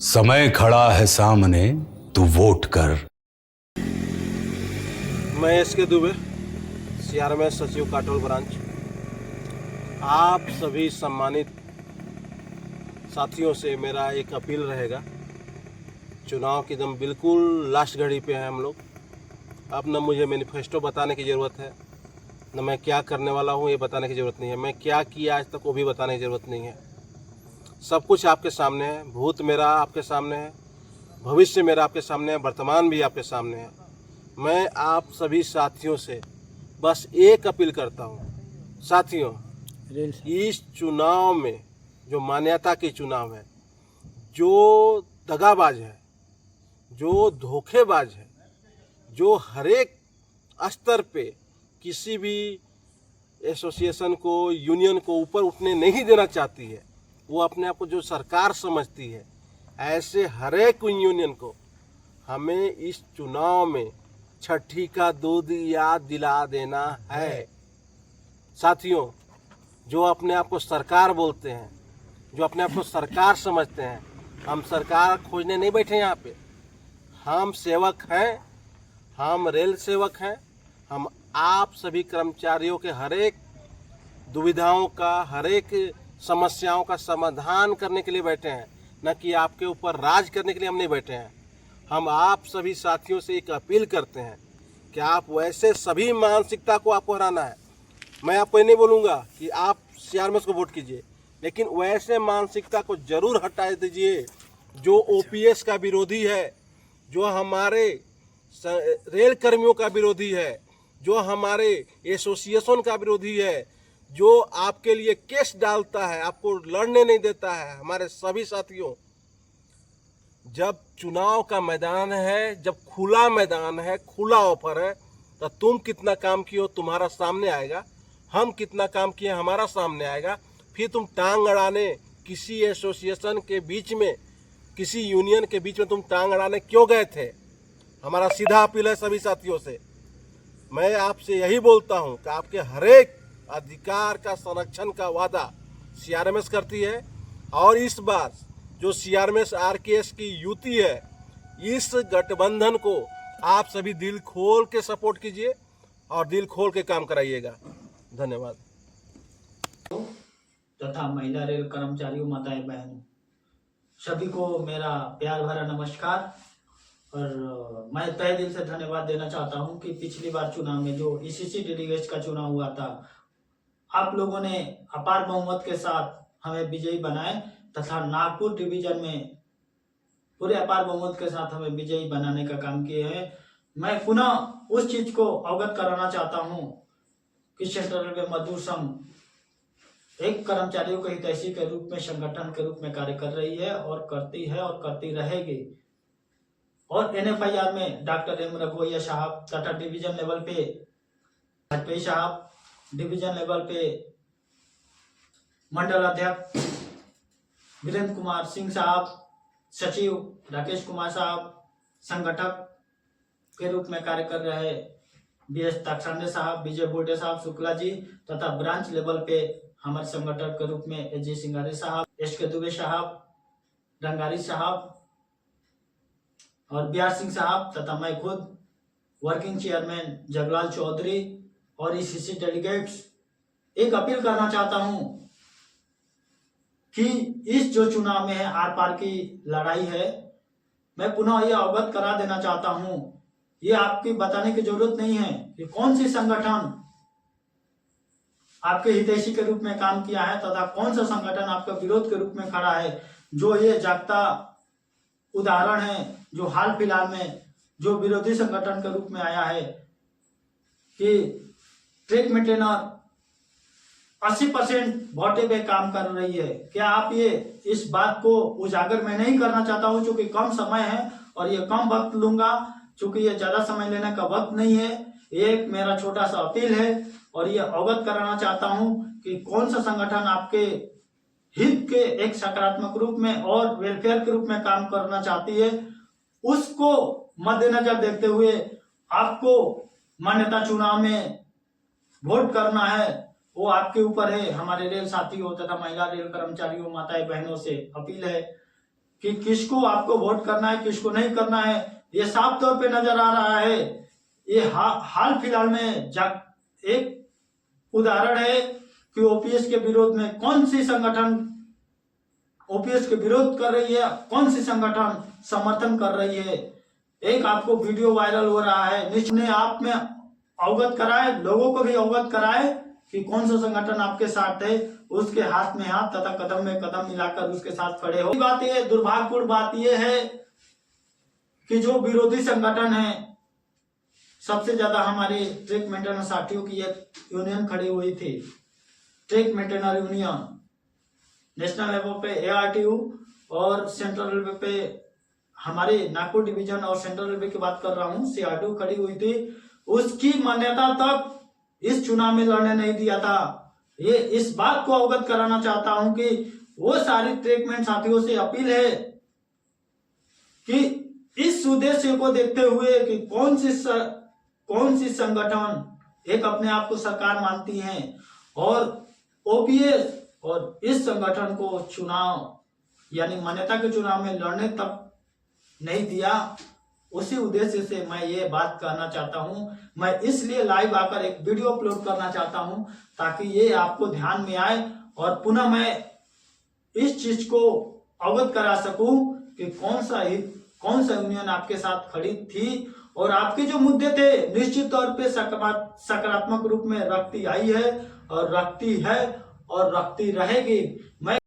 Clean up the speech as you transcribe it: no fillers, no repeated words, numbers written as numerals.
समय खड़ा है सामने, तू वोट कर। मैं एसके दुबे, सीआरएमएस सचिव काटोल ब्रांच। आप सभी सम्मानित साथियों से मेरा एक अपील रहेगा। चुनाव की एकदम बिल्कुल लास्ट घड़ी पे हैं हम लोग। अब न मुझे मैनिफेस्टो बताने की ज़रूरत है, न मैं क्या करने वाला हूँ ये बताने की ज़रूरत नहीं है, मैं क्या किया आज तक वो भी बताने की ज़रूरत नहीं है। सब कुछ आपके सामने है। भूत मेरा आपके सामने है, भविष्य मेरा आपके सामने है, वर्तमान भी आपके सामने है। मैं आप सभी साथियों से बस एक अपील करता हूँ, साथियों, इस चुनाव में जो मान्यता की चुनाव है, जो दगाबाज है, जो धोखेबाज है, जो हरेक स्तर पे किसी भी एसोसिएशन को, यूनियन को ऊपर उठने नहीं देना चाहती है, वो अपने आप को जो सरकार समझती है, ऐसे हरेक यूनियन को हमें इस चुनाव में छठी का दूध याद दिला देना है। साथियों, जो अपने आप को सरकार बोलते हैं, जो अपने आप को सरकार समझते हैं, हम सरकार खोजने नहीं बैठे यहाँ पे। हम सेवक हैं, हम रेल सेवक हैं। हम आप सभी कर्मचारियों के हरेक दुविधाओं का, हरेक समस्याओं का समाधान करने के लिए बैठे हैं, न कि आपके ऊपर राज करने के लिए हम नहीं बैठे हैं। हम आप सभी साथियों से एक अपील करते हैं कि आप वैसे सभी मानसिकता को आपको हराना है। मैं आपको ये नहीं बोलूँगा कि आप सीआरएमएस को वोट कीजिए, लेकिन वैसे मानसिकता को जरूर हटा दीजिए जो ओपीएस का विरोधी है, जो हमारे रेल कर्मियों का विरोधी है, जो हमारे एसोसिएशन का विरोधी है, जो आपके लिए केस डालता है, आपको लड़ने नहीं देता है। हमारे सभी साथियों, जब चुनाव का मैदान है, जब खुला मैदान है, खुला ऑफर है, तो तुम कितना काम किए हो तुम्हारा सामने आएगा, हम कितना काम किए हमारा सामने आएगा। फिर तुम टांग अड़ाने किसी एसोसिएशन के बीच में, किसी यूनियन के बीच में तुम टांग अड़ाने क्यों गए थे? हमारा सीधा अपील है सभी साथियों से। मैं आपसे यही बोलता हूं कि आपके हरेक अधिकार का संरक्षण का वादा सीआरएमएस करती है, और इस बार जो सीआरएमएस आरकेएस की युति है, इस गठबंधन को आप सभी दिल खोल के सपोर्ट कीजिए और दिल खोल के काम कराइएगा। धन्यवाद। तथा महिला रेल कर्मचारियों, माताएं बहनों, सभी को मेरा प्यार भरा नमस्कार। और मैं तहे दिल से धन्यवाद देना चाहता हूं कि पिछली बार चुनाव में जो ईसीसी डेलीगेट्स का चुनाव हुआ था, आप लोगों ने अपार बहुमत के साथ हमें विजयी बनाए तथा नागपुर डिवीजन में पूरे अपार बहुमत के साथ हमें विजयी बनाने का काम किए हैं। मैं पुनः उस चीज को अवगत कराना चाहता हूं कि सेंट्रल रेलवे मजदूर संघ एक कर्मचारियों के हितैषी के रूप में, संगठन के रूप में कार्य कर रही है और करती रहेगी। और एनएफआईआर में डॉक्टर एम रघुवैया साहब तथा डिवीजन लेवल पे वाजपेयी साहब, डिवीजन लेवल पे मंडल अध्यक्ष वीरेंद्र कुमार सिंह साहब, सचिव राकेश कुमार साहब, संगठक के रूप में कार्य कर रहे बीएस ताक्षांडे साहब, विजय बोल्टे साहब, शुक्ला जी, तथा ब्रांच लेवल पे हमारे संगठक के रूप में एजी सिंगारी साहब, एसके दुबे साहब, रंगारी साहब और बिहार सिंह साहब, तथा मैं खुद वर्किंग चेयरमैन जगलाल चौधरी और ईसीसी डेलीगेट्स एक अपील करना चाहता हूं कि इस जो चुनाव में है, आर पार की लड़ाई है। मैं पुनः यह अवगत करा देना चाहता हूं, ये आपकी बताने की जरूरत नहीं है कि कौन सी संगठन आपके हितैषी के रूप में काम किया है तथा कौन सा संगठन आपका विरोध के रूप में खड़ा है। जो ये जागता उदाहरण है जो हाल फिलहाल में जो विरोधी संगठन के रूप में आया है कि ट्रैक मेंटेनर 80% भोटे पे काम कर रही है। क्या आप ये इस बात को उजागर मैं नहीं करना चाहता हूं, चूंकि कम समय है और ये कम वक्त लूंगा, चूंकि ये ज्यादा समय लेने का वक्त नहीं है। एक मेरा छोटा सा अपील है और ये अवगत कराना चाहता हूं कि कौन सा संगठन आपके हित के एक सकारात्मक रूप में और वेलफेयर के रूप में काम करना चाहती है, उसको मद्देनजर देखते हुए आपको मान्यता चुनाव में वोट करना है। वो आपके ऊपर है। हमारे रेल साथियों तथा महिला रेल कर्मचारियों, माताएं बहनों से अपील है कि किसको आपको वोट करना है, किसको नहीं करना है, ये साफ तौर पे नजर आ रहा है। ये हाल फिलहाल में एक उदाहरण है कि ओपीएस के विरोध में कौन सी संगठन ओपीएस के विरोध कर रही है, कौन सी संगठन समर्थन कर रही है। एक आपको वीडियो वायरल हो रहा है, निश्चित आप में अवगत कराए, लोगों को भी अवगत कराए कि कौन सा संगठन आपके साथ है, उसके हाथ में हाथ तथा कदम में कदम मिलाकर उसके साथ खड़े हो। बात यह दुर्भाग्यपूर्ण बात यह है कि जो विरोधी संगठन है, सबसे ज्यादा हमारे ट्रैक मेंटेनर साथियों की एक यूनियन खड़ी हुई थी, track maintainer union, national level पे ARTU और सेंट्रल रेलवे पे हमारे नागपुर डिवीजन और सेंट्रल रेलवे की बात कर रहा हूँ, CRTU खड़ी हुई थी। उसकी मान्यता तक इस चुनाव में लड़ने नहीं दिया था। ये इस बात को अवगत कराना चाहता हूं कि वो सारी ट्रेकमेंट साथियों से अपील है कि इस उद्देश्य को देखते हुए कि कौन सी संगठन एक अपने आप को सरकार मानती है और ओपीएस और इस संगठन को चुनाव यानी मान्यता के चुनाव में लड़ने तक नहीं दिया, उसी उद्देश्य से मैं ये बात कहना चाहता हूं। मैं इसलिए लाइव आकर एक वीडियो अपलोड करना चाहता हूं ताकि ये आपको ध्यान में आए और पुनः मैं इस चीज को अवगत करा सकूं कि कौन सा यूनियन आपके साथ खड़ी थी और आपके जो मुद्दे थे निश्चित तौर पे सकारात्मक रूप में रखती आई है और रखती है और रखती रहेगी। मैं